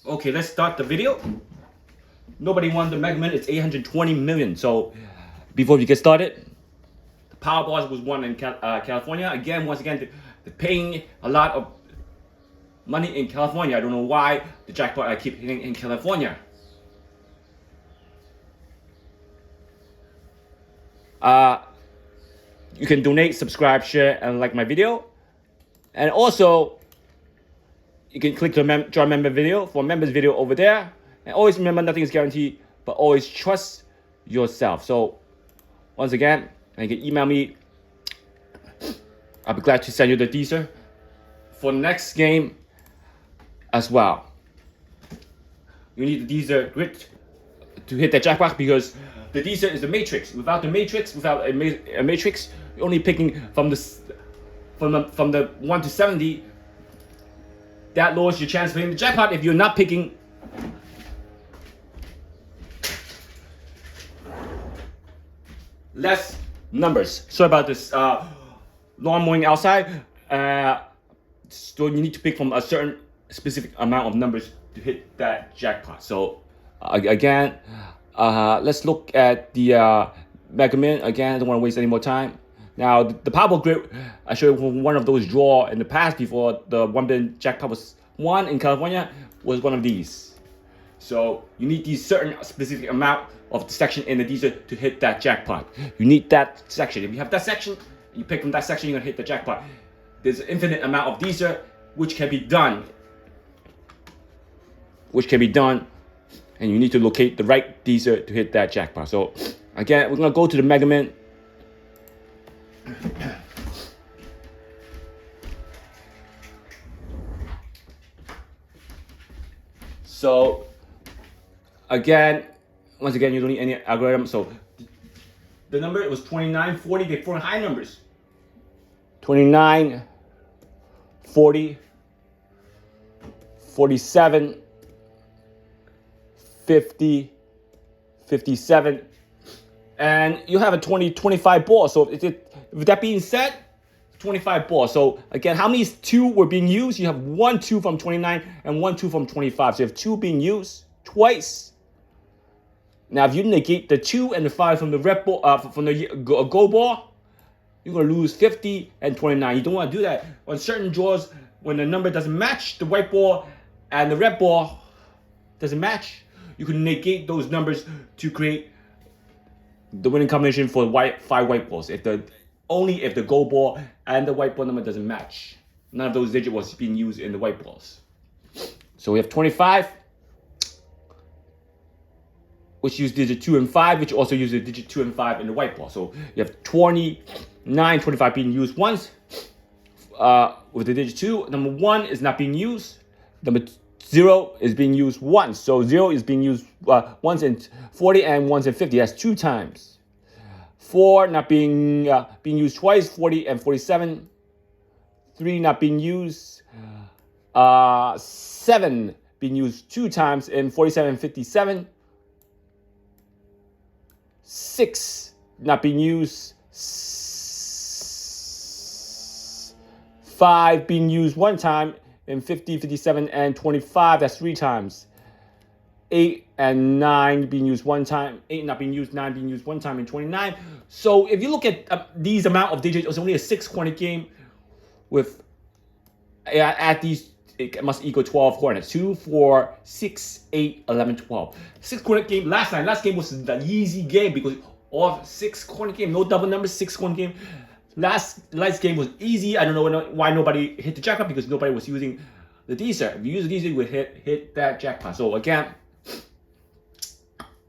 Okay, let's start the video. Nobody won the Mega Million. It's 820 million. So before we get started, the Powerball was won in California. Again, once again, they're paying a lot of money in California. I don't know why the jackpot I keep hitting in California. You can donate, subscribe, share, and like my video. And also, you can click the join member video for members video over there. And always remember, nothing is guaranteed, but always trust yourself. So once again, you can email me. I'll be glad to send you the Dster for the next game as well. You need the Dster grit to hit that jackpot because the Dster is the matrix. Without a matrix, you're only picking from the 1 to 70. That lowers your chance of hitting the jackpot if you're not picking less numbers. Sorry about this lawn mowing outside. So you need to pick from a certain specific amount of numbers to hit that jackpot. So again, let's look at the Mega Million. Again, I don't want to waste any more time. Now, the Powerball grid, I showed you one of those draw in the past before the 1 billion jackpot was won in California, was one of these. So you need these certain specific amount of the section in the Dster to hit that jackpot. You need that section. If you have that section, you pick from that section, you're gonna hit the jackpot. There's an infinite amount of Dster which can be done. And you need to locate the right Dster to hit that jackpot. So again, we're gonna go to the Mega Million. So once again, you don't need any algorithm. So the number was 29, 40. They four high numbers. 29, 40, 47, 50, 57, and you have a 25 ball. So with that being said, 25 balls. So again, how many 2 were being used? You have 1 2 from 29 and 1 2 from 25. So you have 2 being used twice. Now, if you negate the 2 and the 5 from the red ball, from the gold ball, you're gonna lose 50 and 29. You don't want to do that on certain draws when the number doesn't match the white ball and the red ball doesn't match. You can negate those numbers to create the winning combination for 5 white balls. Only if the gold ball and the white ball number doesn't match. None of those digits was being used in the white balls. So we have 25, which use digit 2 and 5, which also use the digit 2 and 5 in the white ball. So you have 29, 25 being used once with the digit 2. Number 1 is not being used. Number 0 is being used once. So 0 is being used once in 40 and once in 50. That's 2 times. 4 not being used twice, 40 and 47. 3 not being used. 7 being used 2 times in 47 and 57. 6 not being used. 5 being used 1 time in 50, 57, and 25. That's 3 times. 8 and 9 being used 1 time. 8 not being used, 9 being used 1 time in 29. So if you look at these amount of digits, it's only a 6-corner game with at these, it must equal 12 corners. 2, 4, 6, 8, 11, 12. 6-corner game. Last game was the easy game because all 6-corner game, no double numbers, 6-corner game. Last game was easy. I don't know why nobody hit the jackpot because nobody was using the Dster. If you use the Dster, you would hit that jackpot. So again,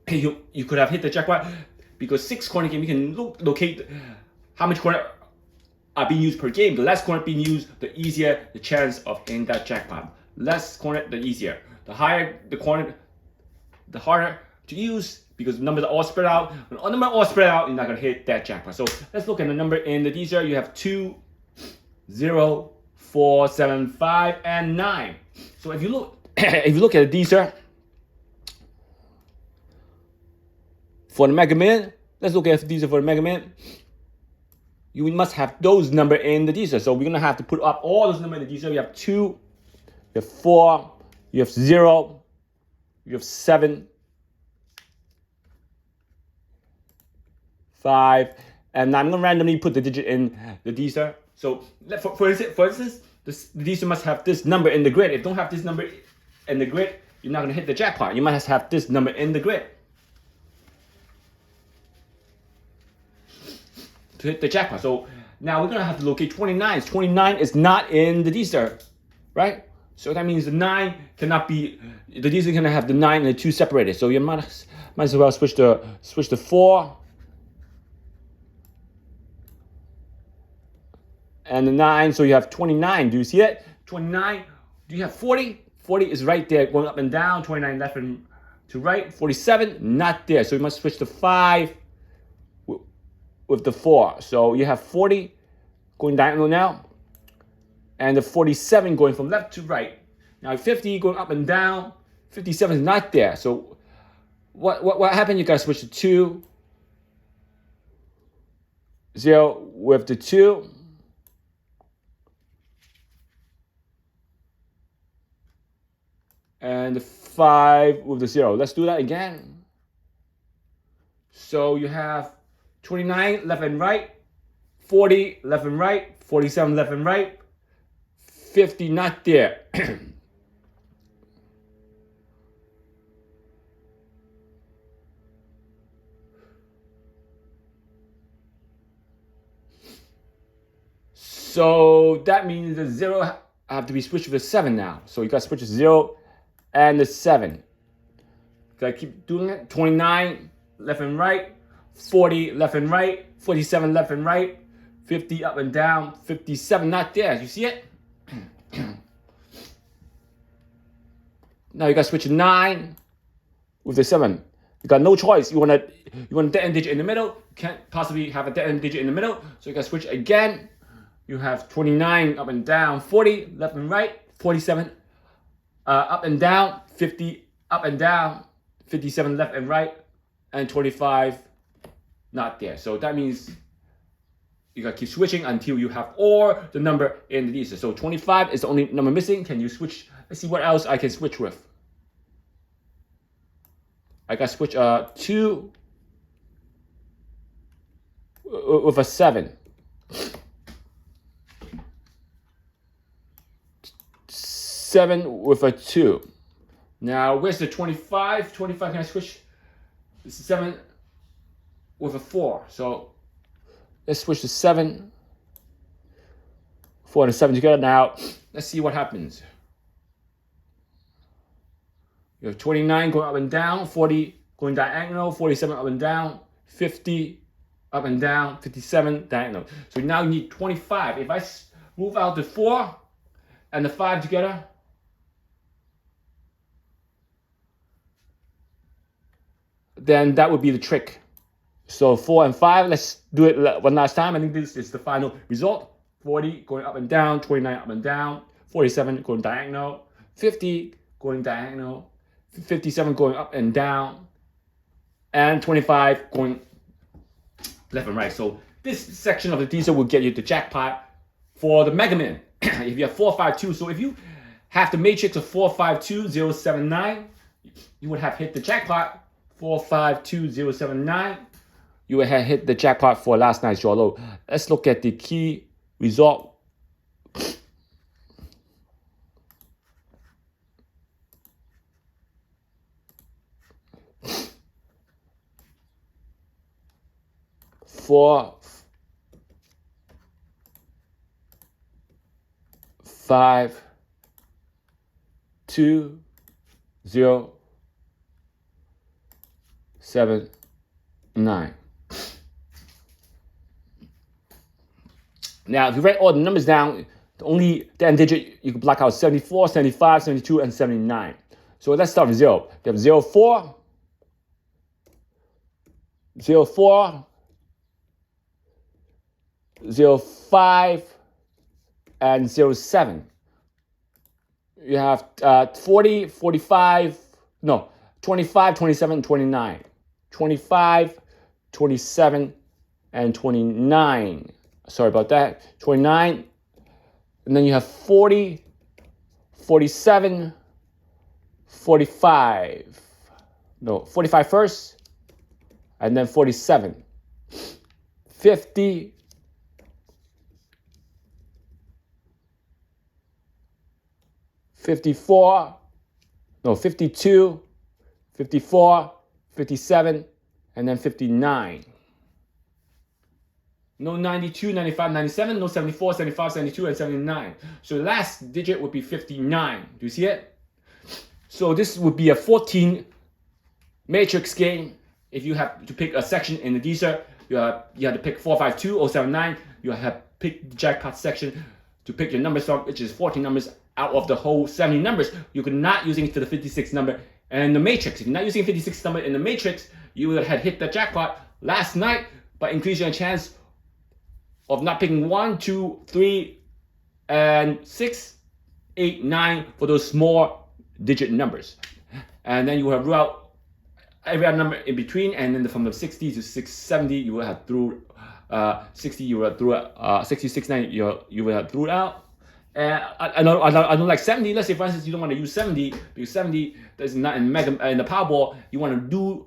you could have hit the jackpot because 6-corner game, you can locate how much corner are being used per game. The less corner being used, the easier the chance of hitting that jackpot. Less corner, the easier. The higher the corner, the harder to use because the numbers are all spread out. When the numbers are all spread out, you're not gonna hit that jackpot. So let's look at the number in the Dster. You have 2, 0, 4, 7, 5, and 9. So if you look at the Dster for the Mega Million, let's look at the Dster for the Mega Million. You must have those numbers in the Dster. So we're gonna have to put up all those numbers in the Dster. You have 2, you have 4, you have 0, You have 7, 5, and I'm going to randomly put the digit in the Dster. So for instance, the Dster must have this number in the grid. If you don't have this number in the grid, you're not going to hit the jackpot. You must have this number in the grid to hit the jackpot. So now we're going to have to locate 29. 29 is not in the Dster, right? So that means the 9 cannot be, the Dster cannot have the 9 and the 2 separated. So you might as well switch the 4 and the 9. So you have 29. Do you see it? 29. Do you have 40? 40 is right there, going up and down. 29 left and to right. 47, not there. So you must switch the 5 with the 4. So you have 40 going diagonal now, and the 47 going from left to right. Now 50 going up and down. 57 is not there. So what happened? You gotta switch to 2, 0 with the 2. And the 5 with the 0. Let's do that again. So you have 29 left and right, 40 left and right, 47 left and right, 50 not there. So that means the 0 have to be switched with the 7 now. So you got to switch the 0 and the 7. Gotta keep doing it. 29 left and right, 40 left and right, 47 left and right, 50 up and down, 57 not there. You see it? Now you gotta switch 9 with the 7. You got no choice. You want a dead end digit in the middle. You can't possibly have a dead end digit in the middle. So you gotta switch again. You have 29 up and down, 40 left and right, 47 up and down, 50 up and down, 57 left and right, and 25 not there. So that means you gotta keep switching until you have all the number in the Dster. So 25 is the only number missing. Can you switch? Let's see what else I can switch with. I gotta switch 2 with a 7. 7 with a 2. Now, where's the 25? 25, can I switch? This is 7 with a 4. So let's switch the 7, 4 and 7 together. Now, let's see what happens. You have 29 going up and down, 40 going diagonal, 47 up and down, 50 up and down, 57 diagonal. So now you need 25. If I move out the 4 and the 5 together, then that would be the trick. So 4 and 5, let's do it one last time. I think this is the final result. 40 going up and down, 29 up and down, 47 going diagonal, 50 going diagonal, 57 going up and down, and 25 going left and right. So this section of the Dster will get you the jackpot for the Mega Man. If you have 452, so if you have the matrix of 452079, you would have hit the jackpot. 452079, you would have hit the jackpot for last night's draw low. Let's look at the key result. Four, 5, 2, 0, 7, 9. Now, if you write all the numbers down, the only end digit you can block out is 74, 75, 72, and 79. So let's start with 0. You have 0, 4, 0, 4, 0, 5, and 0, 7. You have 40, 45, no, 25, 27, 29. 25, 27, and 29. Sorry about that. 29. And then you have 40, 47, 45. No, 45 first, and then 47. 50. 54. No, 52. 54. 57. And then 59. No 92, 95, 97, no 74, 75, 72, and 79. So the last digit would be 59. Do you see it? So this would be a 14 matrix game. If you have to pick a section in the Dster, you have to pick 452, 079. You have to pick the jackpot section to pick your numbers from, which is 14 numbers out of the whole 70 numbers. You could not using it to the 56 number and the matrix. If you're not using 56 number in the matrix, you would have hit the jackpot last night by increasing your chance of not picking 1, 2, 3, and 6, 8, 9 for those small digit numbers. And then you will have ruled out every other number in between, and then from the 60 to 670, you will have through 60, you will have through 60, 69, you will have through it out. And I don't like 70. Let's say, for instance, you don't want to use 70 because 70 is not in the Powerball. You want to do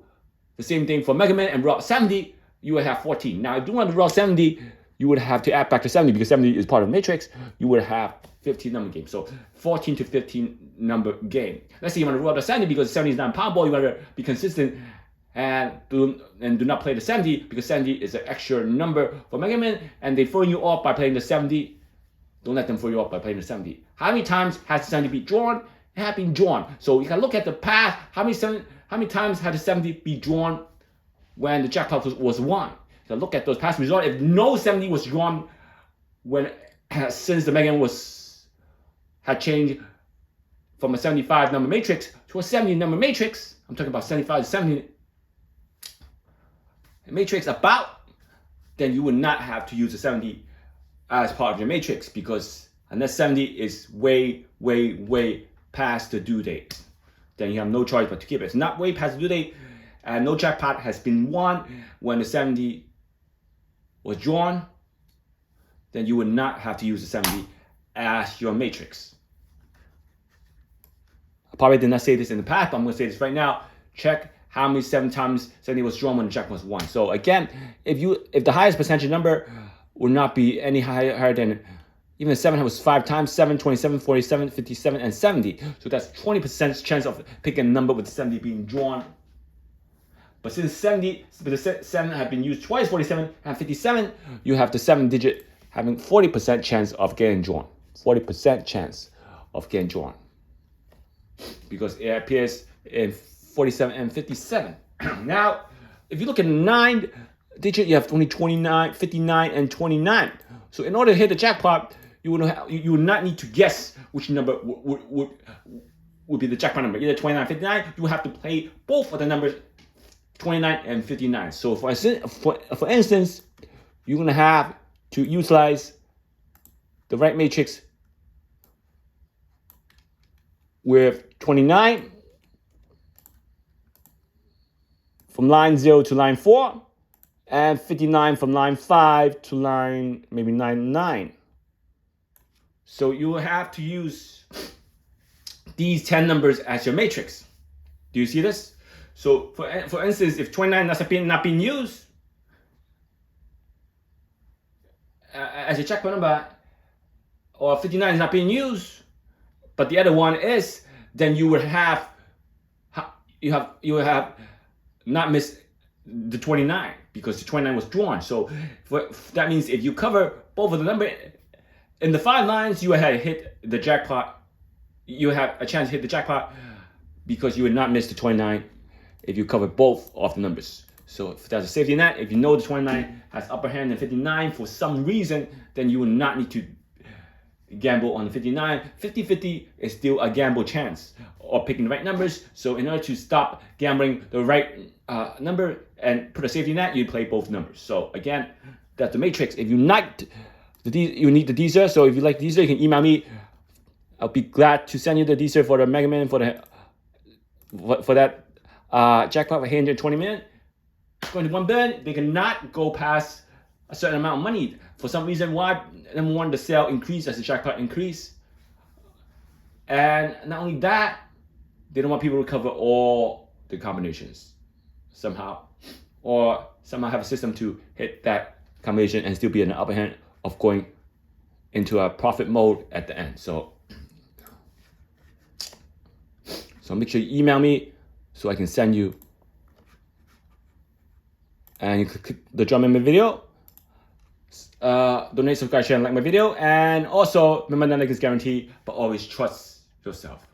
the same thing for Mega Man and roll out 70. You will have 14. Now, if you want to roll 70, you would have to add back to 70 because 70 is part of the matrix. You would have 15 number game. So 14 to 15 number game. Let's say you want to roll out the 70 because 70 is not in Powerball. You want to be consistent and do not play the 70 because 70 is an extra number for Mega Man, and they throw you off by playing the 70. Don't let them throw you off by playing the 70. How many times has the 70 been drawn? It has been drawn. So you can look at the past. How many times had the 70 be drawn when the jackpot was won? So look at those past results. If no 70 was drawn since the Mega Man had changed from a 75 number matrix to a 70 number matrix, I'm talking about 75 to 70 matrix then you would not have to use the 70 as part of your matrix, because unless 70 is way, way, way past the due date, then you have no choice but to keep it. It's not way past the due date, and no jackpot has been won when the 70 was drawn, then you would not have to use the 70 as your matrix. I probably did not say this in the past, but I'm going to say this right now. Check how many 7 times 70 was drawn when the jackpot was won. So again, if the highest percentage number would not be any higher than, even the 7 was 5 times, 7, 27, 47, 57, and 70. So that's 20% chance of picking a number with 70 being drawn. But since 7 have been used twice, 47 and 57, you have the 7 digit having 40% chance of getting drawn. 40% chance of getting drawn. Because it appears in 47 and 57. Now, if you look at 9 digit, you have only 29, 59, and 29. So in order to hit the jackpot, you would not need to guess which number would be the jackpot number. Either 29, 59, you would have to play both of the numbers 29 and 59. So for instance, you're going to have to utilize the right matrix with 29 from line 0 to line 4, and 59 from line 5 to line maybe 9. So you will have to use these 10 numbers as your matrix. Do you see this? So for instance, if 29 is not being used as a jackpot number, or 59 is not being used, but the other one is, then you would have not missed the 29 because the 29 was drawn. So that means if you cover both of the number in the 5 lines, you would have hit the jackpot. You have a chance to hit the jackpot because you would not miss the 29 if you cover both of the numbers. So if that's a safety net, if you know the 29 has upper hand than 59 for some reason, then you will not need to gamble on the 59. 50-50 is still a gamble chance of picking the right numbers. So in order to stop gambling the right number and put a safety net, you play both numbers. So again, that's the matrix. If you need the Dster, so if you like Dster, you can email me. I'll be glad to send you the Dster for the Mega Man for that jackpot for 120 million. It's going to 1 billion. They cannot go past a certain amount of money. For some reason, why? Number one, the sale increased as the jackpot increased. And not only that, they don't want people to cover all the combinations somehow, or somehow have a system to hit that combination and still be in the upper hand of going into a profit mode at the end. So make sure you email me so I can send you. And you click the join member video. Donate, subscribe, share, and like my video. And also, remember, nothing is guaranteed, but always trust yourself.